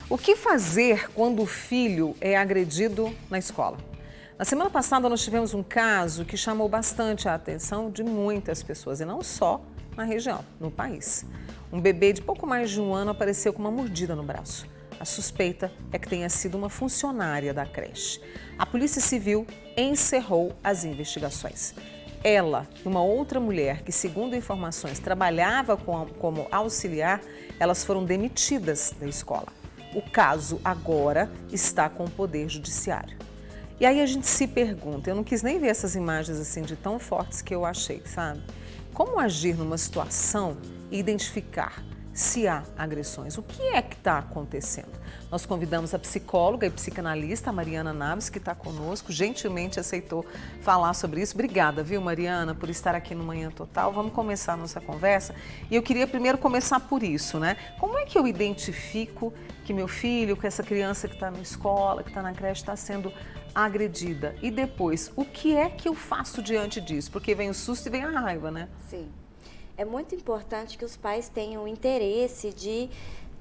O que fazer quando o filho é agredido na escola? Na semana passada nós tivemos um caso que chamou bastante a atenção de muitas pessoas, e não só na região, no país. Um bebê de pouco mais de um ano apareceu com uma mordida no braço. A suspeita é que tenha sido uma funcionária da creche. A Polícia Civil encerrou as investigações. Ela e uma outra mulher que, segundo informações, trabalhava como auxiliar, elas foram demitidas da escola. O caso agora está com o Poder Judiciário. E aí a gente se pergunta, eu não quis nem ver essas imagens assim de tão fortes que eu achei, sabe? Como agir numa situação e identificar se há agressões? O que é que está acontecendo? Nós convidamos a psicóloga e psicanalista Mariana Naves, que está conosco, gentilmente aceitou falar sobre isso. Obrigada, viu, Mariana, por estar aqui no Manhã Total. Vamos começar a nossa conversa. E eu queria primeiro começar por isso, né? Como é que eu identifico que meu filho, que essa criança que está na escola, que está na creche, está sendo agredida? E depois, o que é que eu faço diante disso? Porque vem o susto e vem a raiva, né? Sim. É muito importante que os pais tenham interesse de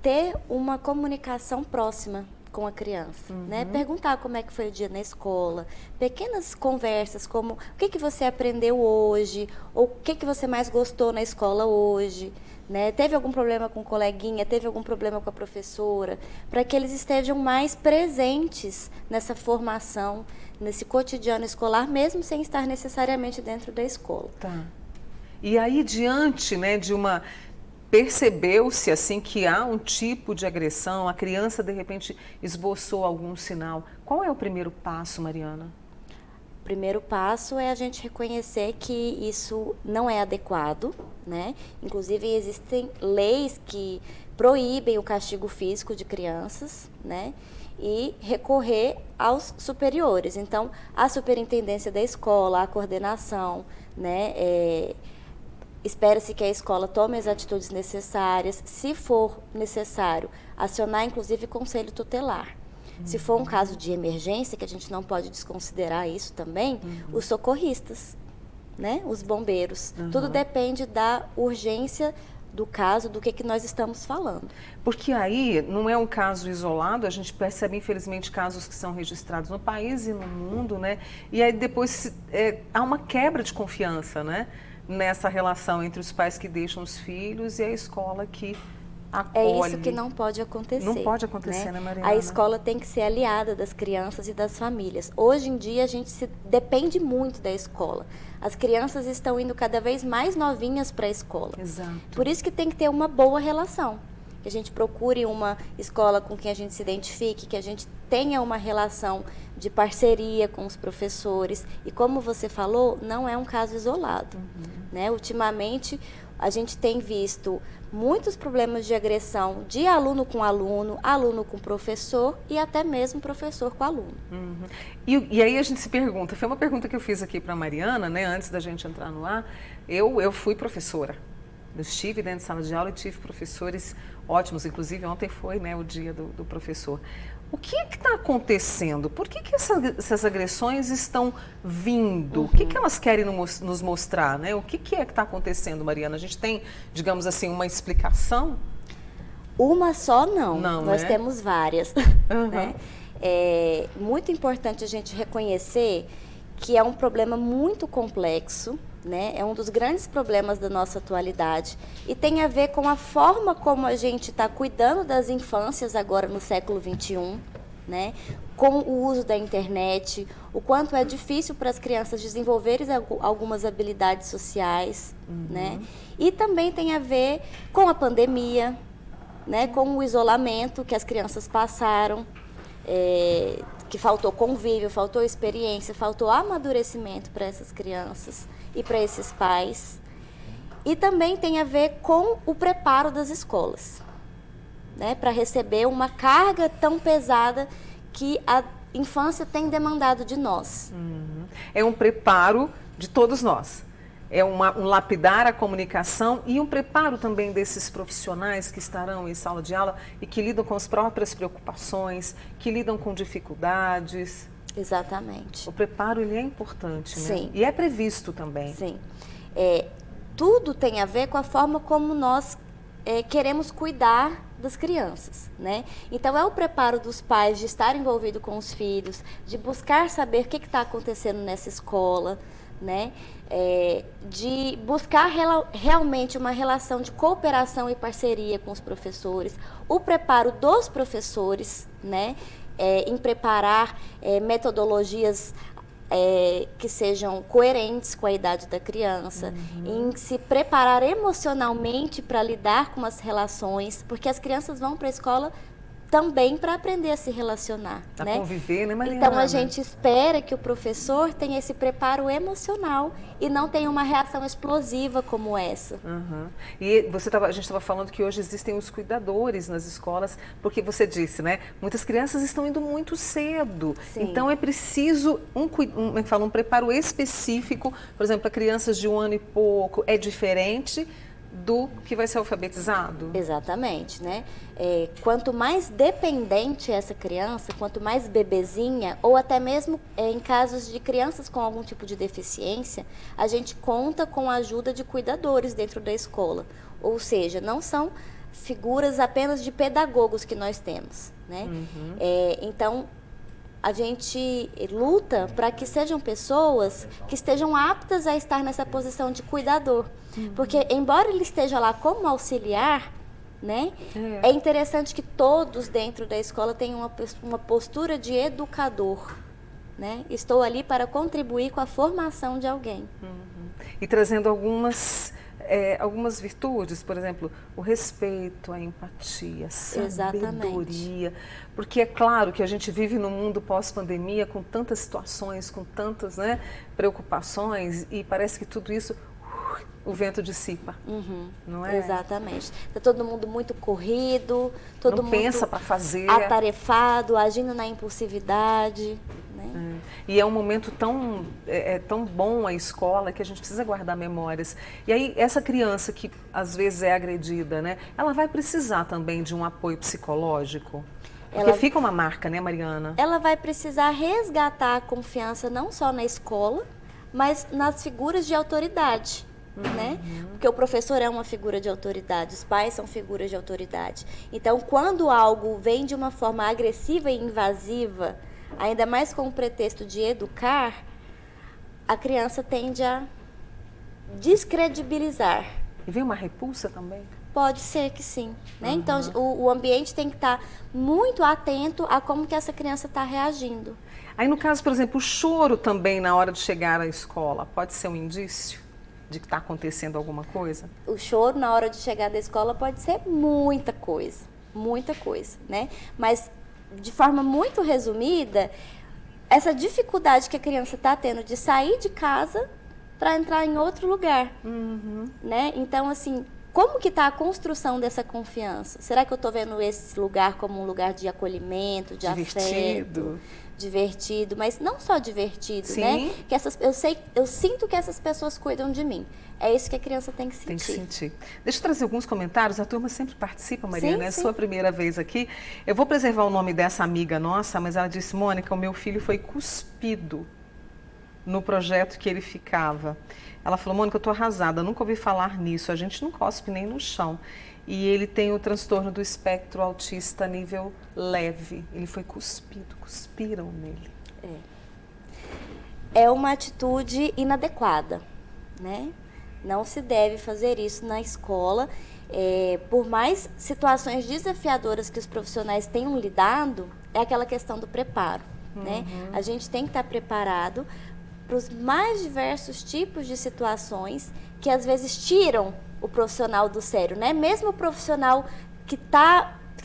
ter uma comunicação próxima com a criança, né? Perguntar como é que foi o dia na escola, pequenas conversas como o que você aprendeu hoje, ou o que você mais gostou na escola hoje, né? Teve algum problema com o coleguinha, teve algum problema com a professora, para que eles estejam mais presentes nessa formação, nesse cotidiano escolar, mesmo sem estar necessariamente dentro da escola. Tá. E aí, diante, né, de uma... Percebeu-se, assim, que há um tipo de agressão, a criança, de repente, esboçou algum sinal. Qual é o primeiro passo, Mariana? O primeiro passo é a gente reconhecer que isso não é adequado, né? Inclusive, existem leis que proíbem o castigo físico de crianças, né? E recorrer aos superiores. Então, a superintendência da escola, a coordenação, né? Espera-se que a escola tome as atitudes necessárias, se for necessário, acionar inclusive conselho tutelar. Se for um caso de emergência, que a gente não pode desconsiderar isso também, os socorristas, né? Os bombeiros. Tudo depende da urgência do caso, do que nós estamos falando. Porque aí não é um caso isolado, a gente percebe infelizmente casos que são registrados no país e no mundo, né? E aí depois há uma quebra de confiança, né? Nessa relação entre os pais que deixam os filhos e a escola que acolhe. É isso que não pode acontecer. Não pode acontecer, né, Mariana? A escola tem que ser aliada das crianças e das famílias. Hoje em dia, a gente depende muito da escola. As crianças estão indo cada vez mais novinhas para a escola. Exato. Por isso que tem que ter uma boa relação. Que a gente procure uma escola com quem a gente se identifique, que a gente tenha uma relação de parceria com os professores. E como você falou, não é um caso isolado. Né? Ultimamente, a gente tem visto muitos problemas de agressão de aluno com aluno, aluno com professor e até mesmo professor com aluno. E aí a gente se pergunta, foi uma pergunta que eu fiz aqui para a Mariana, né, antes da gente entrar no ar. Eu fui professora. Eu estive dentro de sala de aula e tive professores ótimos, inclusive ontem foi, né, o dia do professor. O que é que está acontecendo? Por que essas agressões estão vindo? O que elas querem nos mostrar, né? O que é que está acontecendo, Mariana? A gente tem, digamos assim, uma explicação? Uma só não, nós né? temos várias. Né? É muito importante a gente reconhecer que é um problema muito complexo, né? É um dos grandes problemas da nossa atualidade e tem a ver com a forma como a gente está cuidando das infâncias agora no século XXI, né? Com o uso da internet, o quanto é difícil para as crianças desenvolverem algumas habilidades sociais, né? E também tem a ver com a pandemia, né? Com o isolamento que as crianças passaram, que faltou convívio, faltou experiência, faltou amadurecimento para essas crianças e para esses pais. E também tem a ver com o preparo das escolas, né, para receber uma carga tão pesada que a infância tem demandado de nós. É um preparo de todos nós. É um lapidar a comunicação e um preparo também desses profissionais que estarão em sala de aula e que lidam com as próprias preocupações, que lidam com dificuldades. Exatamente. O preparo, ele é importante, né? Sim. E é previsto também. Sim. Tudo tem a ver com a forma como nós queremos cuidar das crianças, né? Então é o preparo dos pais de estar envolvido com os filhos, de buscar saber o que está acontecendo nessa escola, né? De buscar realmente uma relação de cooperação e parceria com os professores, o preparo dos professores, né? Em preparar metodologias que sejam coerentes com a idade da criança, em se preparar emocionalmente para lidar com as relações, porque as crianças vão para a escola também para aprender a se relacionar, a né? conviver, né, Mariana? Então a gente espera que o professor tenha esse preparo emocional e não tenha uma reação explosiva como essa. E a gente estava falando que hoje existem os cuidadores nas escolas, porque você disse, né? Muitas crianças estão indo muito cedo. Sim. Então é preciso um preparo específico, por exemplo, para crianças de 1 ano e pouco, é diferente do que vai ser alfabetizado? Exatamente, né? Quanto mais dependente essa criança, quanto mais bebezinha, ou até mesmo em casos de crianças com algum tipo de deficiência, a gente conta com a ajuda de cuidadores dentro da escola. Ou seja, não são figuras apenas de pedagogos que nós temos, né? Então, a gente luta para que sejam pessoas que estejam aptas a estar nessa posição de cuidador. Porque, embora ele esteja lá como auxiliar, né, é interessante que todos dentro da escola tenham uma postura de educador. Né? Estou ali para contribuir com a formação de alguém. E trazendo algumas virtudes, por exemplo, o respeito, a empatia, a sabedoria. Porque é claro que a gente vive num mundo pós-pandemia com tantas situações, com tantas, né, preocupações, e parece que tudo isso, o vento dissipa, não é? Exatamente. Está todo mundo muito corrido, todo mundo pensa para fazer, atarefado, agindo na impulsividade. Né? E é um momento tão bom a escola que a gente precisa guardar memórias. E aí, essa criança que às vezes é agredida, né, ela vai precisar também de um apoio psicológico? Porque fica uma marca, né, Mariana? Ela vai precisar resgatar a confiança não só na escola, mas nas figuras de autoridade. Né? Porque o professor é uma figura de autoridade, os pais são figuras de autoridade. Então, quando algo vem de uma forma agressiva e invasiva, ainda mais com o pretexto de educar, a criança tende a descredibilizar. E vem uma repulsa também? Pode ser que sim. Né? Então, o ambiente tem que estar muito atento a como que essa criança está reagindo. Aí, no caso, por exemplo, o choro também na hora de chegar à escola, pode ser um indício de que está acontecendo alguma coisa? O choro na hora de chegar da escola pode ser muita coisa, né? Mas, de forma muito resumida, essa dificuldade que a criança está tendo de sair de casa para entrar em outro lugar, né? Então, assim, como que está a construção dessa confiança? Será que eu estou vendo esse lugar como um lugar de acolhimento, de afeto? Divertido, mas não só divertido, né? Que eu sinto que essas pessoas cuidam de mim. É isso que a criança tem que sentir. Tem que sentir. Deixa eu trazer alguns comentários. A turma sempre participa, Mariana. É a sua primeira vez aqui. Eu vou preservar o nome dessa amiga nossa, mas ela disse, Mônica, o meu filho foi cuspido no projeto que ele ficava. Ela falou, Mônica, eu estou arrasada, nunca ouvi falar nisso. A gente não cospe nem no chão. E ele tem o transtorno do espectro autista nível leve. Ele foi cuspido, cuspiram nele. É uma atitude inadequada, né? Não se deve fazer isso na escola. Por mais situações desafiadoras que os profissionais tenham lidado, é aquela questão do preparo, né? A gente tem que estar preparado para os mais diversos tipos de situações que às vezes tiram o profissional do sério, né? Mesmo o profissional que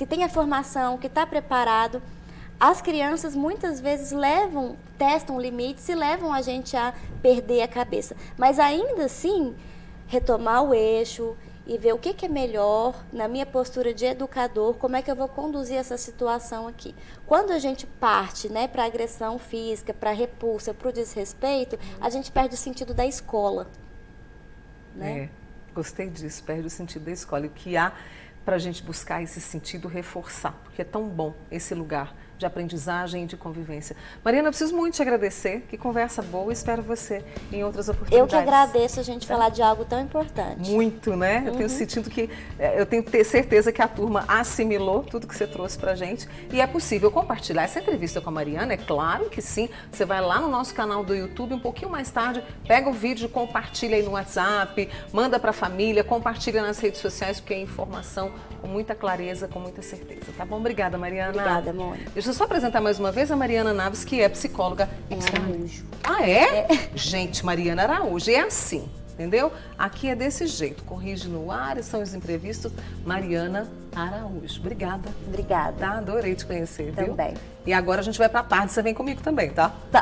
tem a formação, que está preparado, as crianças muitas vezes testam limites e levam a gente a perder a cabeça. Mas ainda assim, retomar o eixo e ver o que é melhor na minha postura de educador, como é que eu vou conduzir essa situação aqui. Quando a gente parte, né, para agressão física, para repulsa, para o desrespeito, a gente perde o sentido da escola. Né? Gostei disso, perde o sentido da escola. E o que há para a gente buscar esse sentido, reforçar. porque é tão bom esse lugar de aprendizagem e de convivência. Mariana, eu preciso muito te agradecer. Que conversa boa. Espero você em outras oportunidades. Eu que agradeço a gente falar de algo tão importante. Muito, né? Eu tenho sentido que, eu tenho certeza que a turma assimilou tudo que você trouxe pra gente. E é possível compartilhar essa entrevista com a Mariana, é claro que sim. Você vai lá no nosso canal do YouTube, um pouquinho mais tarde, pega o vídeo, compartilha aí no WhatsApp, manda pra família, compartilha nas redes sociais, porque é informação com muita clareza, com muita certeza. Tá bom? Obrigada, Mariana. Obrigada, Mônica. Deixa eu só apresentar mais uma vez a Mariana Naves, que é psicóloga. Araújo. Ah, é? Gente, Mariana Araújo, é assim, entendeu? Aqui é desse jeito, corrige no ar, são os imprevistos. Mariana Araújo. Obrigada. Obrigada. Tá? Adorei te conhecer, viu? Também. E agora a gente vai pra tarde, você vem comigo também, tá? Tá.